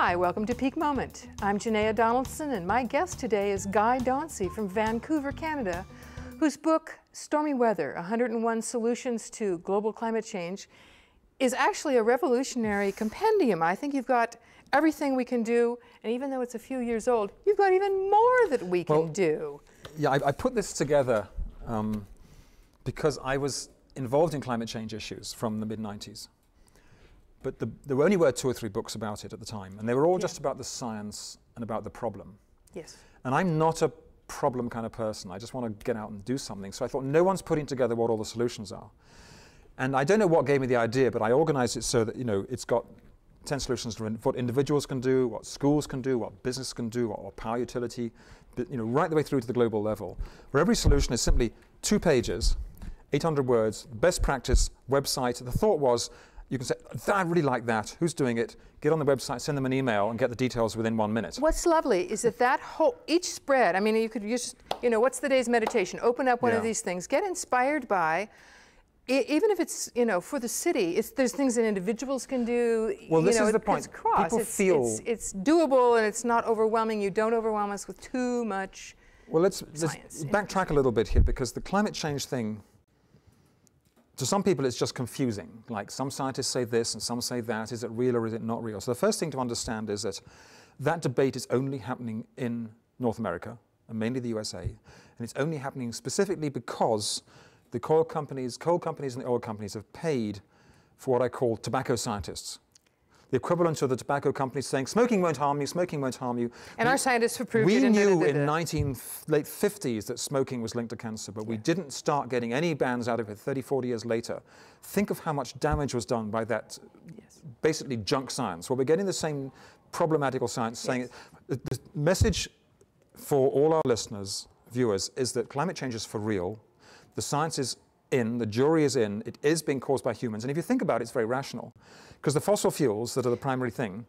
Hi, welcome to Peak Moment. I'm Janaea Donaldson, and my guest today is Guy Dauncey from Vancouver, Canada, whose book, Stormy Weather, 101 Solutions to Global Climate Change, is actually a revolutionary compendium. I think you've got everything we can do, and even though it's a few years old, you've got even more that we can do. Yeah, I put this together because I was involved in climate change issues from the mid-90s. But there only were 2 or 3 books about it at the time, and they were all just about the science and about the problem. Yes. And I'm not a problem kind of person. I just want to get out and do something. So I thought, no one's putting together what all the solutions are. And I don't know what gave me the idea, but I organized it so that, you know, it's got 10 solutions to what individuals can do, what schools can do, what business can do, what power utility, but, you know, right the way through to the global level, where every solution is simply 2 pages, 800 words, best practice website. The thought was, you can say, I really like that. Who's doing it? Get on the website, send them an email, and get the details within 1 minute. What's lovely is that whole, each spread, I mean, you could just, you know, what's the day's meditation? Open up one of these things. Get inspired by, even if it's, you know, for the city, there's things that individuals can do. Well, this is the point. People feel it's doable and it's not overwhelming. You don't overwhelm us with too much let's backtrack a little bit here, because the climate change thing, to some people, it's just confusing. Like, some scientists say this and some say that. Is it real or is it not real? So the first thing to understand is that that debate is only happening in North America, and mainly the USA. And it's only happening specifically because the coal companies and the oil companies have paid for what I call tobacco scientists. The equivalent to the tobacco companies saying, smoking won't harm you, smoking won't harm you. And our scientists have proved it. We knew in late 50s that smoking was linked to cancer, but we didn't start getting any bans out of it 30, 40 years later. Think of how much damage was done by that basically junk science. Well, we're getting the same problematical science saying it. The message for all our listeners, viewers, is that climate change is for real. The science is in, the jury is in, it is being caused by humans. And if you think about it, it's very rational. Because the fossil fuels that are the primary thing,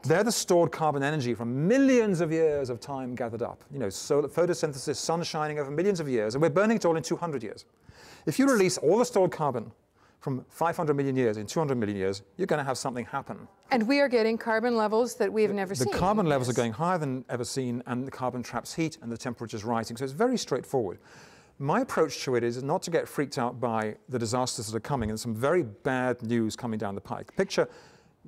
they're the stored carbon energy from millions of years of time gathered up. You know, solar photosynthesis, sun shining over millions of years, and we're burning it all in 200 years. If you release all the stored carbon from 500 million years in 200 million years, you're going to have something happen. And we are getting carbon levels that we have never seen. The carbon levels are going higher than ever seen, and the carbon traps heat, and the temperature's rising. So it's very straightforward. My approach to it is not to get freaked out by the disasters that are coming, and some very bad news coming down the pike. Picture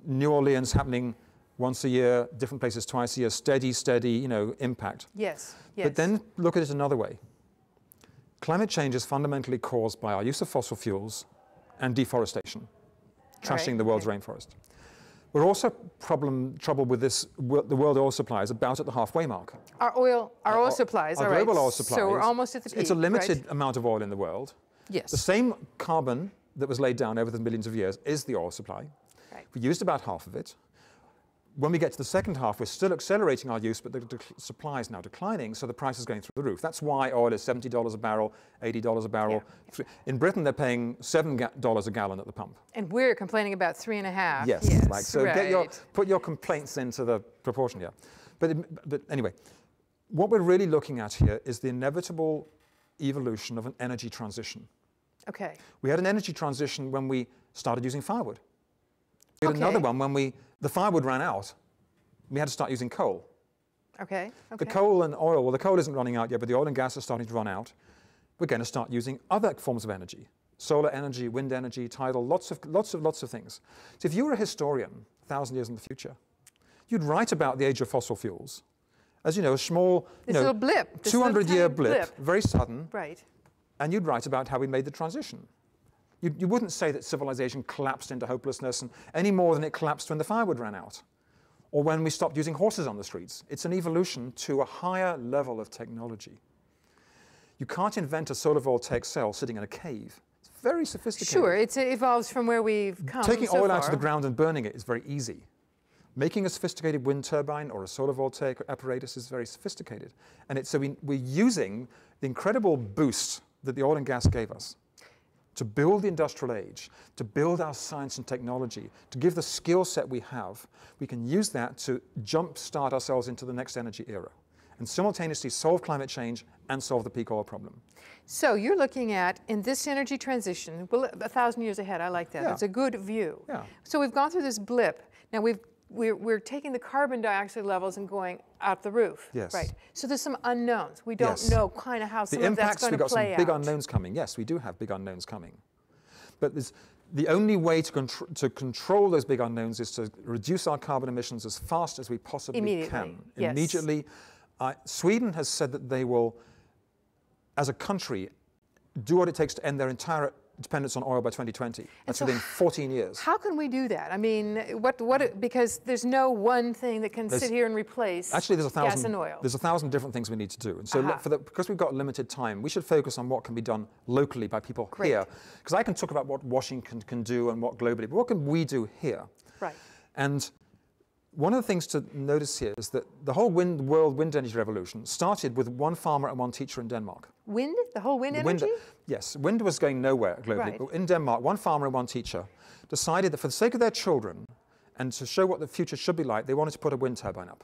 New Orleans happening once a year, different places twice a year, steady, you know, impact. Yes. But then look at it another way. Climate change is fundamentally caused by our use of fossil fuels and deforestation, trashing the world's rainforest. We're also trouble with this, the world oil supply is about at the halfway mark. Our oil supplies, our global oil supplies. So we're almost at the peak. It's a limited amount of oil in the world. Yes. The same carbon that was laid down over the millions of years is the oil supply. Right. We used about half of it. When we get to the second half, we're still accelerating our use, but the supply is now declining, so the price is going through the roof. That's why oil is $70 a barrel, $80 a barrel. Yeah. In Britain, they're paying $7 a gallon at the pump. And we're complaining about 3.5. Yes. Like, so put your complaints into the proportion here. But anyway, what we're really looking at here is the inevitable evolution of an energy transition. Okay. We had an energy transition when we started using firewood. We had another one when the firewood ran out. We had to start using coal. Okay. The coal and oil, well, the coal isn't running out yet, but the oil and gas are starting to run out. We're going to start using other forms of energy. Solar energy, wind energy, tidal, lots of things. So if you were a historian 1,000 years in the future, you'd write about the age of fossil fuels as, you know, a small, little blip, 200-year blip, very sudden. Right. And you'd write about how we made the transition. You wouldn't say that civilization collapsed into hopelessness any more than it collapsed when the firewood ran out, or when we stopped using horses on the streets. It's an evolution to a higher level of technology. You can't invent a solar voltaic cell sitting in a cave. It's very sophisticated. Sure, it evolves from where we've come Taking so oil out of the ground and burning it is very easy. Making a sophisticated wind turbine or a solar voltaic apparatus is very sophisticated. And so we're using the incredible boost that the oil and gas gave us to build the industrial age, to build our science and technology, to give the skill set we have. We can use that to jumpstart ourselves into the next energy era and simultaneously solve climate change and solve the peak oil problem. So you're looking at, in this energy transition, well, 1,000 years ahead, I like that. Yeah. That's a good view. Yeah. So we've gone through this blip. Now we've we're taking the carbon dioxide levels and going out the roof. Yes. Right. So there's some unknowns. We don't know kind of how some of that's going to play out. The impacts, we've got some big unknowns coming. Yes, we do have big unknowns coming. But the only way to control those big unknowns is to reduce our carbon emissions as fast as we possibly can. Yes. Immediately. Sweden has said that they will, as a country, do what it takes to end their entire dependence on oil by 2020. That's so within 14 years. How can we do that? I mean, because there's no one thing that can sit here and replace gas and oil. There's 1,000 different things we need to do. And so because we've got limited time, we should focus on what can be done locally by people here. Because I can talk about what Washington can do and what globally, but what can we do here? Right. And one of the things to notice here is that the whole world wind energy revolution started with one farmer and one teacher in Denmark. Wind? The whole wind energy? Yes. Wind was going nowhere globally. Right. But in Denmark, one farmer and one teacher decided that for the sake of their children and to show what the future should be like, they wanted to put a wind turbine up.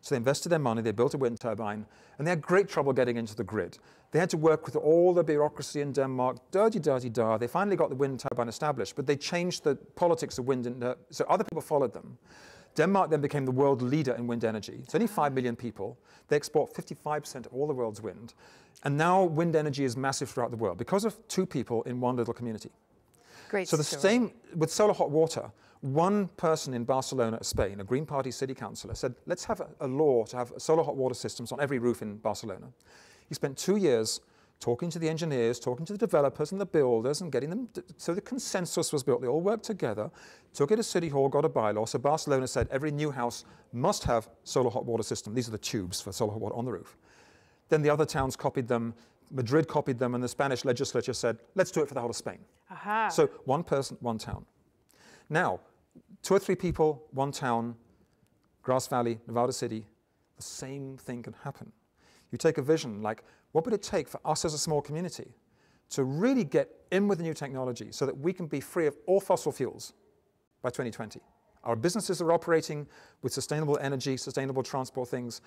So they invested their money, they built a wind turbine, and they had great trouble getting into the grid. They had to work with all the bureaucracy in Denmark, da-di-da-di-da. They finally got the wind turbine established, but they changed the politics of wind, so other people followed them. Denmark then became the world leader in wind energy. It's only 5 million people. They export 55% of all the world's wind. And now wind energy is massive throughout the world because of 2 people in one little community. Great So the same with solar hot water. One person in Barcelona, Spain, a Green Party city councillor, said, let's have a law to have solar hot water systems on every roof in Barcelona. He spent 2 years talking to the engineers, talking to the developers and the builders and getting them, so the consensus was built. They all worked together, took it to City Hall, got a bylaw. So Barcelona said every new house must have solar hot water system. These are the tubes for solar hot water on the roof. Then the other towns copied them, Madrid copied them, and the Spanish legislature said, let's do it for the whole of Spain. Aha. So one person, one town. Now, 2 or 3 people, one town, Grass Valley, Nevada City, the same thing can happen. You take a vision like, what would it take for us as a small community to really get in with the new technology so that we can be free of all fossil fuels by 2020? Our businesses are operating with sustainable energy, sustainable transport things,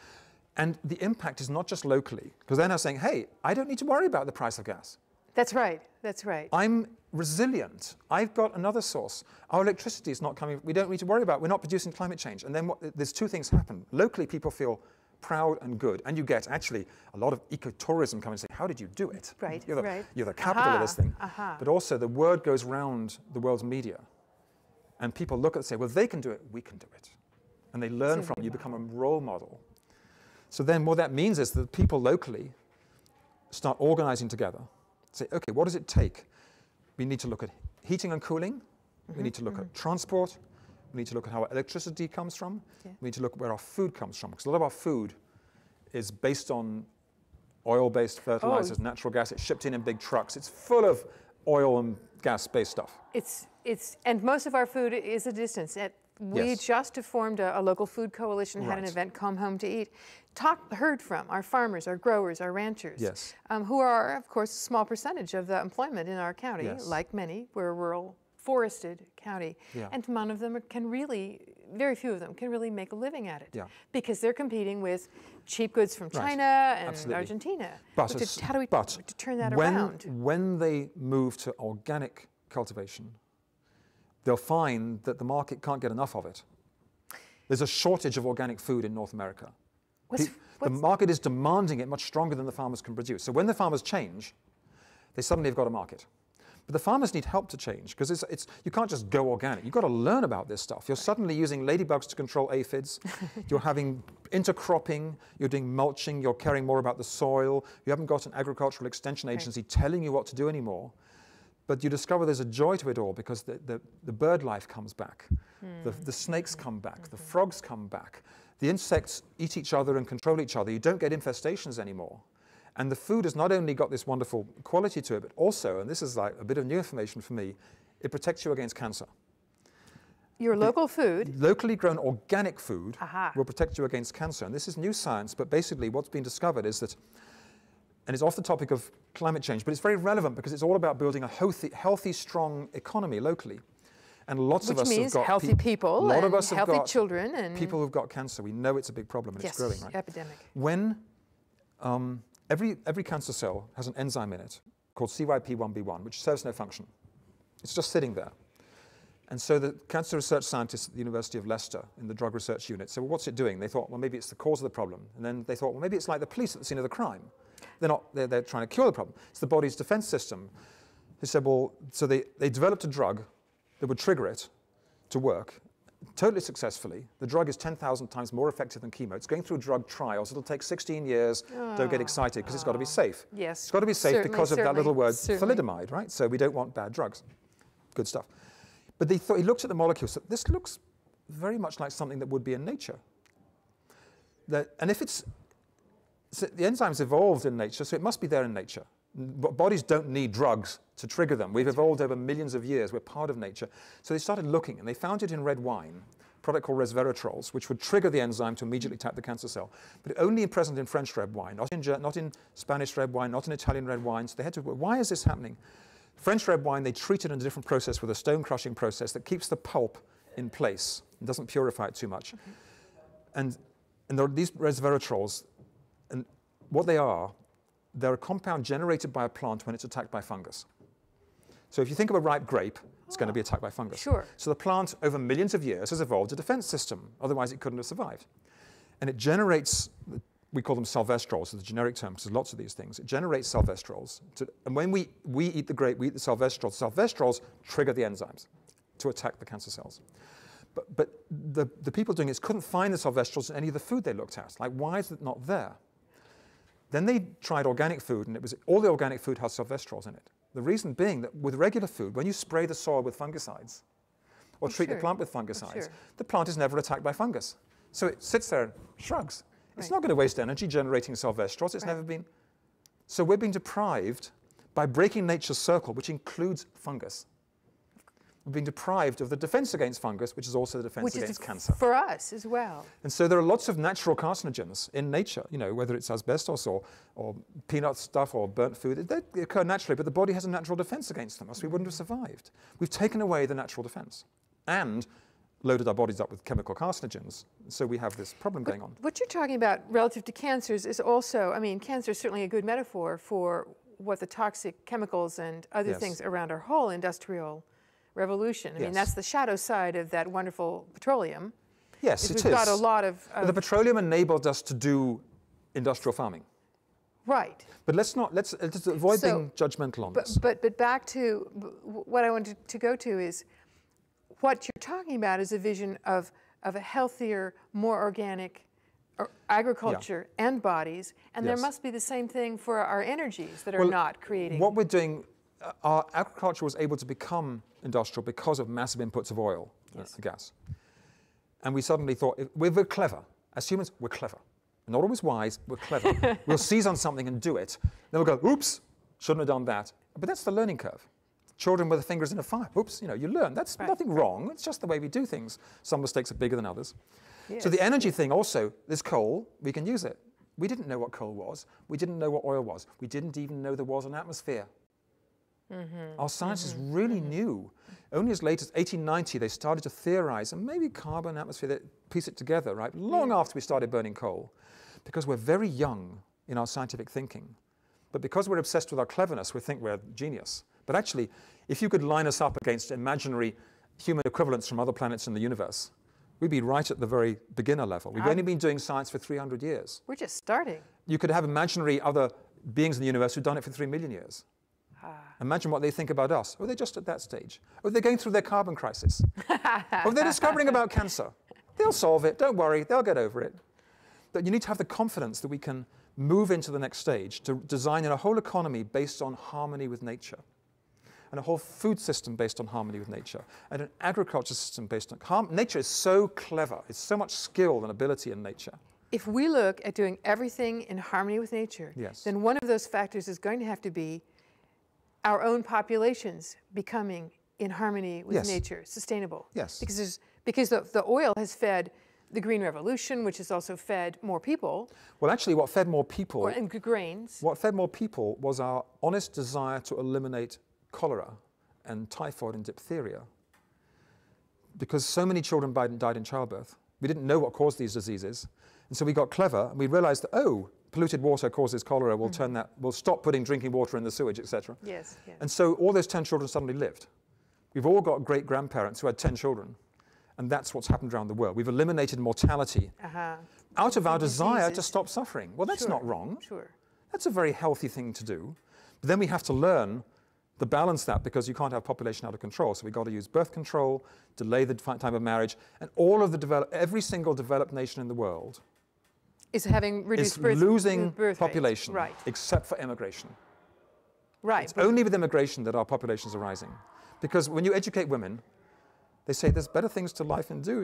and the impact is not just locally, because they're now saying, hey, I don't need to worry about the price of gas. That's right, that's right. I'm resilient. I've got another source. Our electricity is not coming, we don't need to worry about it. We're not producing climate change. And then there's 2 things happen. Locally, people feel proud and good, and you get actually a lot of ecotourism coming and saying, how did you do it? Right, you're the capital of this thing. But also the word goes round the world's media, and people look at it and say, well, they can do it, we can do it. And they learn from you, become a role model. So then what that means is that people locally start organizing together, say, okay, what does it take? We need to look at heating and cooling, we need to look at transport, we need to look at how our electricity comes from. Yeah. We need to look at where our food comes from, because a lot of our food is based on oil-based fertilizers, natural gas. It's shipped in big trucks. It's full of oil and gas-based stuff. And most of our food is a distance. We just formed a local food coalition, had an event, Come Home to Eat. Heard from our farmers, our growers, our ranchers, who are, of course, a small percentage of the employment in our county, like many. We're a rural, forested county, and none of them can really, very few of them can really make a living at it, because they're competing with cheap goods from China and Argentina. But how do we turn that around? When they move to organic cultivation, they'll find that the market can't get enough of it. There's a shortage of organic food in North America. The market is demanding it much stronger than the farmers can produce. So when the farmers change, they suddenly have got a market. But the farmers need help to change, because you can't just go organic. You've got to learn about this stuff. You're suddenly using ladybugs to control aphids. You're having intercropping. You're doing mulching. You're caring more about the soil. You haven't got an agricultural extension agency telling you what to do anymore. But you discover there's a joy to it all, because the bird life comes back. The snakes come back. The frogs come back. The insects eat each other and control each other. You don't get infestations anymore. And the food has not only got this wonderful quality to it, but also, and this is like a bit of new information for me, it protects you against cancer. Your local food? Locally grown organic food will protect you against cancer. And this is new science, but basically what's been discovered is that, and it's off the topic of climate change, but it's very relevant because it's all about building a healthy, strong economy locally. And lots of us have got healthy people, a lot of us healthy have got children, and people who've got cancer. We know it's a big problem, and it's growing, right? Epidemic. When every cancer cell has an enzyme in it called CYP1B1, which serves no function. It's just sitting there. And so the cancer research scientists at the University of Leicester in the drug research unit said, well, what's it doing? They thought, well, maybe it's the cause of the problem. And then they thought, well, maybe it's like the police at the scene of the crime. They're trying to cure the problem. It's the body's defense system. They said, well, so they developed a drug that would trigger it to work totally successfully. The drug is 10,000 times more effective than chemo. It's going through drug trials. It'll take 16 years. Don't get excited because it's got to be safe. Yes. It's got to be safe because of that little word, thalidomide, right? So we don't want bad drugs. Good stuff. But he looked at the molecule, so this looks very much like something that would be in nature. And if so the enzymes evolved in nature, so it must be there in nature. But bodies don't need drugs to trigger them. We've evolved over millions of years. We're part of nature. So they started looking, and they found it in red wine, a product called resveratrols, which would trigger the enzyme to immediately attack the cancer cell. But only present in French red wine, not in Spanish red wine, not in Italian red wine. So they had to, why is this happening? French red wine, they treat it in a different process with a stone crushing process that keeps the pulp in place and doesn't purify it too much. And there are these resveratrols, and what they are, they're a compound generated by a plant when it's attacked by fungus. So if you think of a ripe grape, it's going to be attacked by fungus. Sure. So the plant, over millions of years, has evolved a defense system. Otherwise, it couldn't have survived. And it generates, we call them sylvestrols, it's the generic term, because there's lots of these things. It generates sylvestrols. And when we eat the grape, we eat the sylvestrols. Sylvestrols trigger the enzymes to attack the cancer cells. But the people doing this couldn't find the sylvestrols in any of the food they looked at. Like, why is it not there? Then they tried organic food, and all the organic food has sylvestrols in it. The reason being that with regular food, when you spray the soil with fungicides, or treat the plant with fungicides, the plant is never attacked by fungus. So it sits there and shrugs. It's not going to waste energy generating sylvestrols. It's never been. So we're being deprived by breaking nature's circle, which includes fungus. We're being deprived of the defense against fungus, which is also the defense against cancer. For us as well. And so there are lots of natural carcinogens in nature, whether it's asbestos or peanut stuff or burnt food. They occur naturally, but the body has a natural defense against them, else we wouldn't have survived. We've taken away the natural defense and loaded our bodies up with chemical carcinogens. So we have this problem going on. What you're talking about relative to cancers is also, cancer is certainly a good metaphor for what the toxic chemicals and other things around our whole industrial revolution. I mean, that's the shadow side of that wonderful petroleum. Yes, it is. We've got a lot of the petroleum enabled us to do industrial farming. Right. But let's avoid being judgmental on this. But back to what I wanted to go to is what you're talking about is a vision of a healthier, more organic agriculture and bodies, and there must be the same thing for our energies that are not creating. What we're doing, our agriculture was able to become industrial because of massive inputs of oil and gas. And we suddenly thought, we're clever. As humans, we're clever. We're not always wise, we're clever. We'll seize on something and do it. Then we'll go, oops, shouldn't have done that. But that's the learning curve. Children with their fingers in a fire, oops, you learn. That's nothing wrong. It's just the way we do things. Some mistakes are bigger than others. Yes. So the energy thing also, there's coal, we can use it. We didn't know what coal was. We didn't know what oil was. We didn't even know there was an atmosphere. Our science is really new. Only as late as 1890, they started to theorize, and maybe carbon, atmosphere, they piece it together, right? Long after we started burning coal, because we're very young in our scientific thinking. But because we're obsessed with our cleverness, we think we're genius. But actually, if you could line us up against imaginary human equivalents from other planets in the universe, we'd be right at the very beginner level. We've only been doing science for 300 years. We're just starting. You could have imaginary other beings in the universe who've done it for 3 million years. Imagine what they think about us. Or they're just at that stage. Or they're going through their carbon crisis. Or they're discovering about cancer. They'll solve it. Don't worry. They'll get over it. But you need to have the confidence that we can move into the next stage to design a whole economy based on harmony with nature, and a whole food system based on harmony with nature, and an agriculture system based on nature is so clever. It's so much skill and ability in nature. If we look at doing everything in harmony with nature, then one of those factors is going to have to be our own populations becoming in harmony with nature, sustainable. Yes. Because the oil has fed the Green Revolution, which has also fed more people. Well, actually, what fed more people... and grains. What fed more people was our honest desire to eliminate cholera and typhoid and diphtheria. Because so many children died in childbirth. We didn't know what caused these diseases. And so we got clever, and we realized that, polluted water causes cholera, we'll stop putting drinking water in the sewage, etc. Yes. And so all those 10 children suddenly lived. We've all got great-grandparents who had 10 children, and that's what's happened around the world. We've eliminated mortality out of our desire to stop suffering. Well, that's not wrong. Sure. That's a very healthy thing to do. But then we have to learn to balance that, because you can't have population out of control. So we've got to use birth control, delay the time of marriage, and all of every single developed nation in the world is having reduced losing birth population, rates. Right. except for immigration. Right. It's only with immigration that our populations are rising. Because when you educate women, they say there's better things to life and do.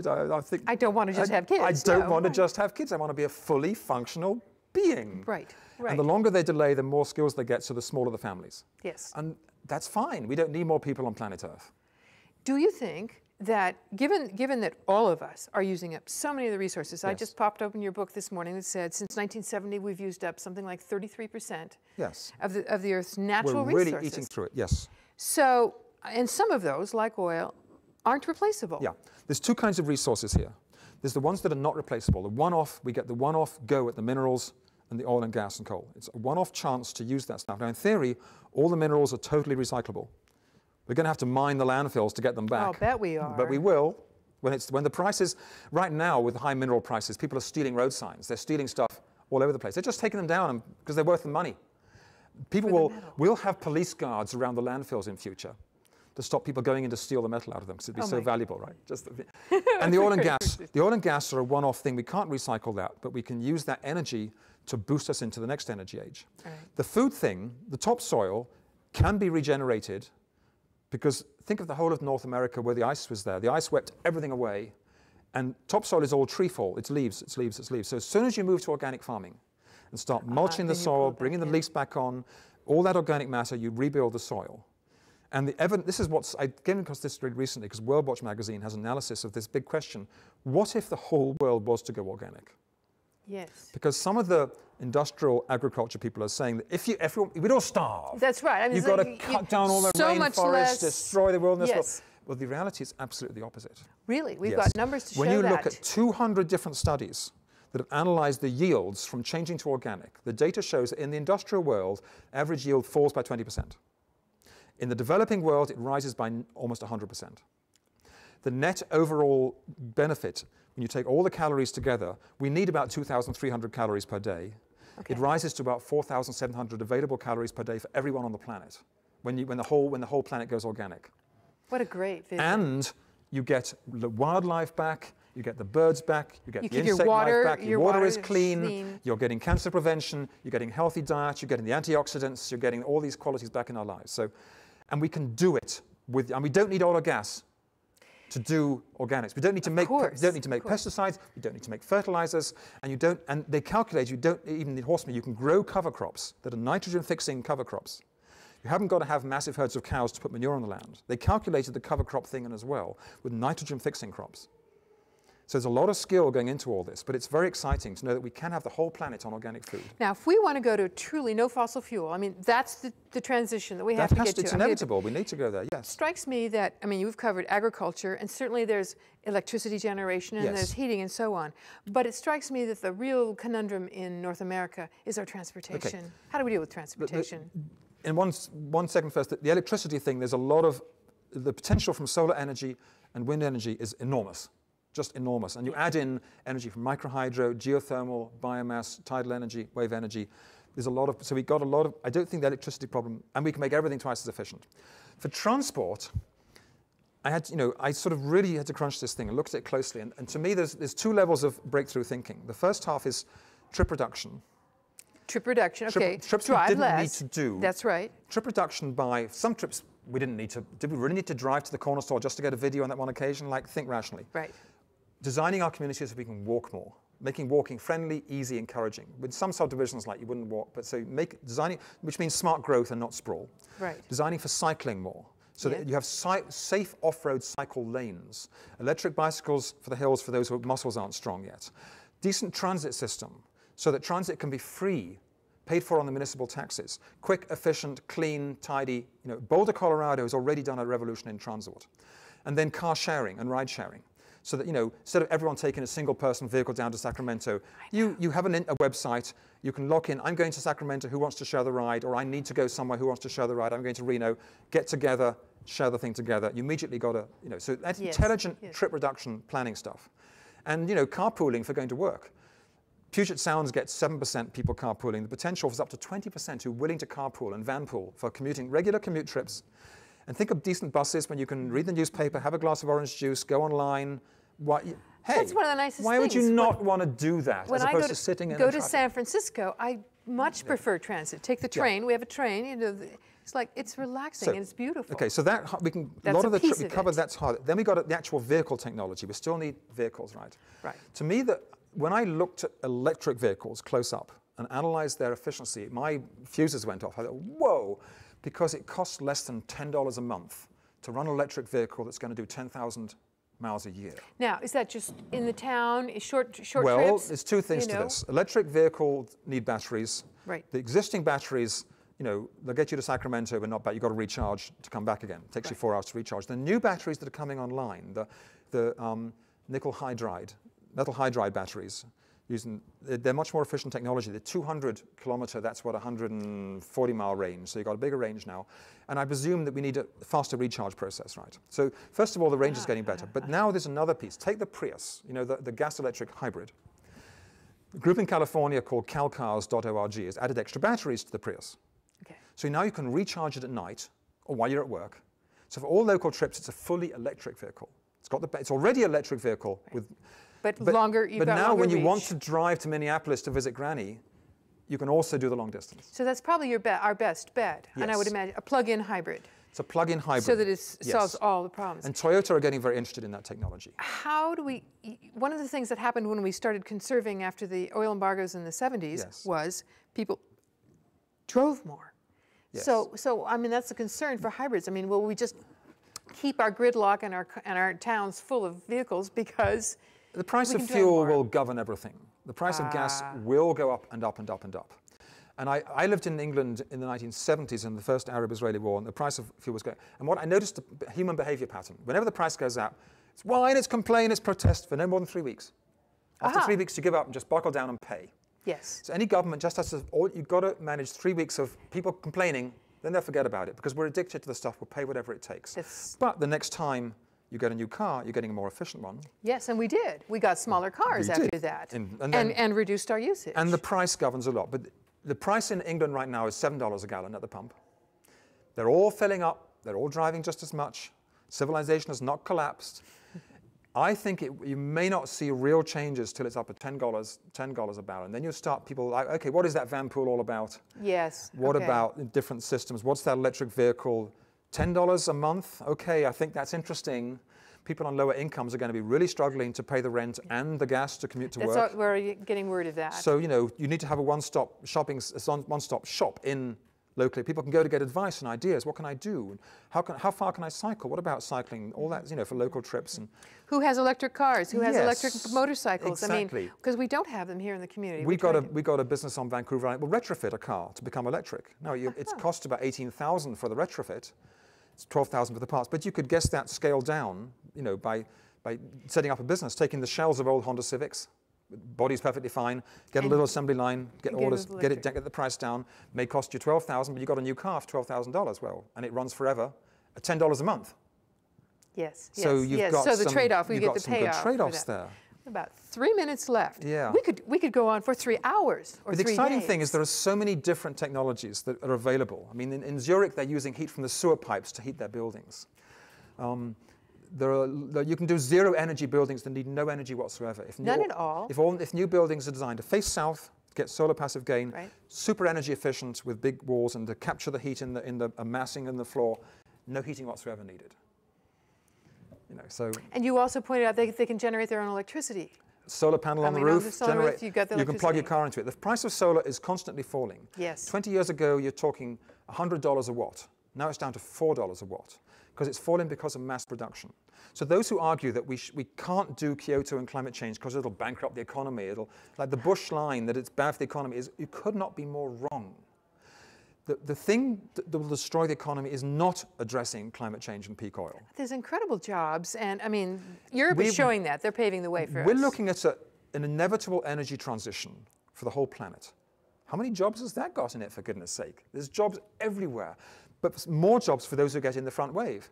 I don't want to just have kids. I don't want to just have kids. I want to be a fully functional being. Right. Right. And the longer they delay, the more skills they get, so the smaller the families. Yes. And that's fine. We don't need more people on planet Earth. Do you think that, given that all of us are using up so many of the resources, I just popped open your book this morning that said since 1970 we've used up something like 33% of the Earth's natural resources. We're really eating through it, yes. So, and some of those, like oil, aren't replaceable. Yeah. There's two kinds of resources here. There's the ones that are not replaceable. The one-off, we get the one-off go at the minerals and the oil and gas and coal. It's a one-off chance to use that stuff. Now, in theory, all the minerals are totally recyclable. We're going to have to mine the landfills to get them back. I'll bet we are. But we will. When the prices, right now with high mineral prices, people are stealing road signs. They're stealing stuff all over the place. They're just taking them down because they're worth the money. People will have police guards around the landfills in future to stop people going in to steal the metal out of them, because it'd be so valuable, right? And the oil and gas are a one-off thing. We can't recycle that, but we can use that energy to boost us into the next energy age. Right. The food thing, the topsoil, can be regenerated, because think of the whole of North America where the ice was there. The ice swept everything away, and topsoil is all treefall. It's leaves, it's leaves, it's leaves. So as soon as you move to organic farming and start mulching the soil, bringing the leaves back on, all that organic matter, you rebuild the soil. And the evidence, this is what I came across this recently, because World Watch magazine has analysis of this big question: what if the whole world was to go organic? Yes. Because some of the industrial agriculture people are saying that we'd all starve. That's right. I mean, you've got to cut down all the rainforests, destroy the wilderness. Yes. Well, the reality is absolutely the opposite. Really? We've got numbers to show that. When you look at 200 different studies that have analyzed the yields from changing to organic, the data shows that in the industrial world, average yield falls by 20%. In the developing world, it rises by almost 100%. The net overall benefit, when you take all the calories together, we need about 2,300 calories per day. Okay. It rises to about 4,700 available calories per day for everyone on the planet when the whole planet goes organic. What a great vision. And you get the wildlife back, you get the birds back, you get the insect life back, your water is clean, you're getting cancer prevention, you're getting healthy diet, you're getting the antioxidants, you're getting all these qualities back in our lives. So, and we can do it and we don't need oil or gas to do organics. We don't need to make pesticides, we don't need to make fertilizers, and they calculate you don't even need horse manure. You can grow cover crops that are nitrogen fixing cover crops. You haven't got to have massive herds of cows to put manure on the land. They calculated the cover crop thing in as well with nitrogen fixing crops. So there's a lot of skill going into all this, but it's very exciting to know that we can have the whole planet on organic food. Now, if we want to go to truly no fossil fuel, I mean, that's the transition that we have to get to. It's inevitable. We need to go there, yes. It strikes me that, I mean, you've covered agriculture, and certainly there's electricity generation, and there's heating and so on. But it strikes me that the real conundrum in North America is our transportation. Okay. How do we deal with transportation? In one second first, the electricity thing, there's a lot of, the potential from solar energy and wind energy is enormous. Just enormous. And you add in energy from microhydro, geothermal, biomass, tidal energy, wave energy. There's a lot of, so we've got a lot of, I don't think the electricity problem, and we can make everything twice as efficient. For transport, I sort of really had to crunch this thing and looked at it closely. And to me, there's two levels of breakthrough thinking. The first half is trip reduction. Trip reduction, okay. Trips we didn't need to do. That's right. Trip reduction by, some trips we didn't need to, did we really need to drive to the corner store just to get a video on that one occasion? Like, think rationally. Right. Designing our communities so we can walk more, making walking friendly, easy, encouraging. With some subdivisions, like you wouldn't walk, but so designing, which means smart growth and not sprawl. Right. Designing for cycling more, so that you have safe off-road cycle lanes. Electric bicycles for the hills for those whose muscles aren't strong yet. Decent transit system, so that transit can be free, paid for on the municipal taxes. Quick, efficient, clean, tidy. Boulder, Colorado has already done a revolution in transport. And then car sharing and ride sharing. So that, instead of everyone taking a single person vehicle down to Sacramento, you have a website, you can lock in, I'm going to Sacramento, who wants to share the ride? Or I need to go somewhere, who wants to share the ride? I'm going to Reno, get together, share the thing together. You immediately got to, so that's intelligent trip reduction planning stuff. And, carpooling for going to work. Puget Sound gets 7% people carpooling. The potential is up to 20% who are willing to carpool and vanpool for commuting, regular commute trips. And think of decent buses when you can read the newspaper, have a glass of orange juice, go online. Hey, that's one of the nicest why would you not want to do that as opposed to sitting in a go traffic? to San Francisco, I much prefer transit. Take the train. We have a train. It's relaxing and it's beautiful. Okay, so that we can. A lot of the trip we covered. That's hard. Then we got the actual vehicle technology. We still need vehicles, right? Right. To me, when I looked at electric vehicles close up and analyzed their efficiency, my fuses went off. I thought, whoa, because it costs less than $10 a month to run an electric vehicle that's going to do 10,000 miles a year. Now, is that just in the town, short trips? Well, there's two things to this. Electric vehicles need batteries. Right. The existing batteries, they'll get you to Sacramento, but not back. You've got to recharge to come back again. It takes you 4 hours to recharge. The new batteries that are coming online, the metal hydride batteries, they're much more efficient technology. They're 200 kilometer, that's what, 140 mile range. So you've got a bigger range now. And I presume that we need a faster recharge process, right? So first of all, the range is getting better. But now there's another piece. Take the Prius, the gas-electric hybrid. A group in California called calcars.org has added extra batteries to the Prius. Okay. So now you can recharge it at night or while you're at work. So for all local trips, it's a fully electric vehicle. It's already an electric vehicle with... But longer, but now when you want to drive to Minneapolis to visit Granny, you can also do the long distance. So that's probably our best bet. Yes. And I would imagine a plug-in hybrid. It's a plug-in hybrid. So that it solves all the problems. And Toyota are getting very interested in that technology. How do one of the things that happened when we started conserving after the oil embargoes in the 70s was people drove more. Yes. So I mean, that's a concern for hybrids. I mean, will we just keep our gridlock and our towns full of vehicles because... The price of fuel will govern everything. The price of gas will go up and up and up and up. And I lived in England in the 1970s in the first Arab-Israeli war, and the price of fuel was going. And what I noticed, a human behavior pattern. Whenever the price goes up, it's whine, it's complain, it's protest for no more than 3 weeks. After 3 weeks, you give up and just buckle down and pay. Yes. So any government just has to, you've got to manage 3 weeks of people complaining, then they'll forget about it, because we're addicted to the stuff, we'll pay whatever it takes. But the next time you get a new car, you're getting a more efficient one. Yes, and we did. We got smaller cars after that. And reduced our usage. And the price governs a lot. But the price in England right now is $7 a gallon at the pump. They're all filling up. They're all driving just as much. Civilization has not collapsed. I think you may not see real changes till it's up at $10 a barrel. And then you start people like, okay, what is that van pool all about? Yes. What about different systems? What's that electric vehicle? $10 a month? Okay, I think that's interesting. People on lower incomes are going to be really struggling to pay the rent and the gas to commute to work. We're getting word of that. So, you need to have a one-stop shop in locally. People can go to get advice and ideas. What can I do? How far can I cycle? What about cycling? All that, for local trips. And who has electric cars? Who has electric motorcycles? Exactly. I mean, because we don't have them here in the community. We got a business on Vancouver Island. We'll retrofit a car to become electric. No, it costs about $18,000 for the retrofit. It's $12,000 for the parts, but you could guess that scale down, by setting up a business, taking the shells of old Honda Civics, body's perfectly fine, get a little assembly line, get the price down. May cost you $12,000, but you got a new car for $12,000. Well, and it runs forever at $10 a month. Yes. So you've got the trade-off, we get the payoff. You've got some good trade-offs there. About 3 minutes left. Yeah. We could go on for 3 hours or 3 days. The exciting thing is there are so many different technologies that are available. I mean, in Zurich, they're using heat from the sewer pipes to heat their buildings. You can do zero-energy buildings that need no energy whatsoever. None at all. If new buildings are designed to face south, get solar passive gain, super energy efficient with big walls, and to capture the heat in the massing in the floor, no heating whatsoever needed. And you also pointed out they can generate their own electricity. Solar panel on the roof, you can plug your car into it. The price of solar is constantly falling. Yes. 20 years ago, you're talking $100 a watt. Now it's down to $4 a watt, because it's falling because of mass production. So those who argue that we can't do Kyoto and climate change because it'll bankrupt the economy, like the Bush line that it's bad for the economy, you could not be more wrong. The thing that will destroy the economy is not addressing climate change and peak oil. There's incredible jobs, and I mean, Europe is showing that. They're paving the way for us. We're looking at an inevitable energy transition for the whole planet. How many jobs has that got in it, for goodness sake? There's jobs everywhere, but more jobs for those who get in the front wave.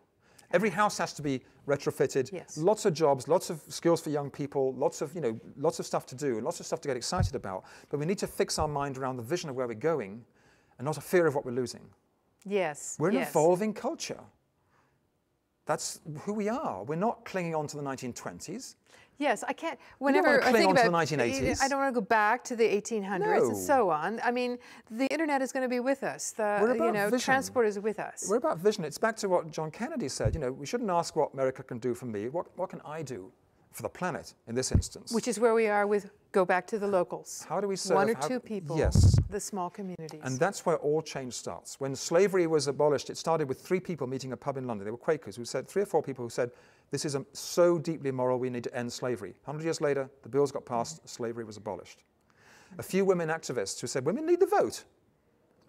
Every house has to be retrofitted. Yes. Lots of jobs, lots of skills for young people, lots of stuff to do, and lots of stuff to get excited about. But we need to fix our mind around the vision of where we're going, and not a fear of what we're losing. Yes. We're an evolving culture. That's who we are. We're not clinging on to the 1920s. Yes, I can't. Whenever I think about the 1980s. I don't want to go back to the 1800s and so on. I mean, the internet is going to be with us. Transport is with us. We're about vision. It's back to what John Kennedy said. We shouldn't ask what America can do for me. What can I do for the planet in this instance? Which is where we are with go back to the locals. How do we serve? One or two people. Yes. The small communities. And that's where all change starts. When slavery was abolished, it started with 3 people meeting in a pub in London. They were Quakers who said, 3 or 4 people who said, this is so deeply immoral, we need to end slavery. 100 years later, the bills got passed, slavery was abolished. A few women activists who said, women need the vote.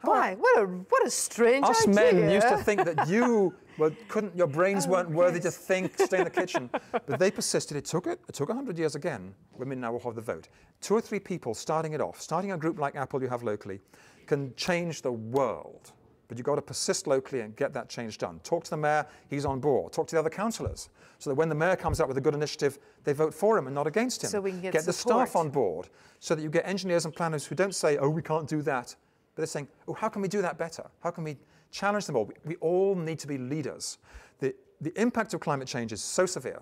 Why? What a strange Us idea. men used to think that your brains weren't worthy to think, stay in the kitchen. But they persisted. It took 100 years again. Women now will have the vote. 2 or 3 people starting it off, starting a group like Apple you have locally, can change the world. But you've got to persist locally and get that change done. Talk to the mayor, he's on board. Talk to the other councillors, so that when the mayor comes up with a good initiative, they vote for him and not against him. So we can get the staff on board, so that you get engineers and planners who don't say, oh, we can't do that. But they're saying, oh, how can we do that better? How can we challenge them all? We all need to be leaders. The impact of climate change is so severe.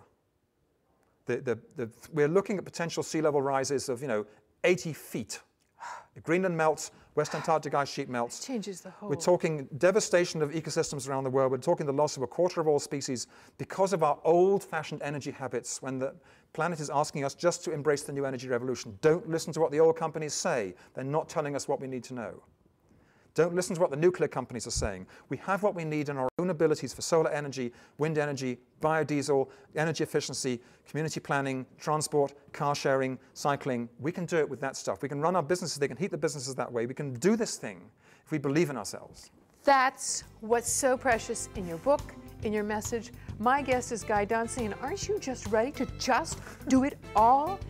We're looking at potential sea level rises of 80 feet. If Greenland melts, West Antarctic ice sheet melts. It changes the whole. We're talking devastation of ecosystems around the world. We're talking the loss of 1/4 of all species because of our old-fashioned energy habits when the planet is asking us just to embrace the new energy revolution. Don't listen to what the oil companies say. They're not telling us what we need to know. Don't listen to what the nuclear companies are saying. We have what we need in our own abilities for solar energy, wind energy, biodiesel, energy efficiency, community planning, transport, car sharing, cycling. We can do it with that stuff. We can run our businesses. They can heat the businesses that way. We can do this thing if we believe in ourselves. That's what's so precious in your book, in your message. My guest is Guy Dauncey, and aren't you just ready to just do it all?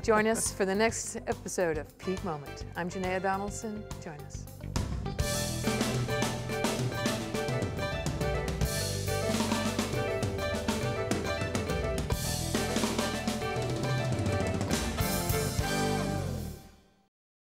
Join us for the next episode of Peak Moment. I'm Janaea Donaldson. Join us.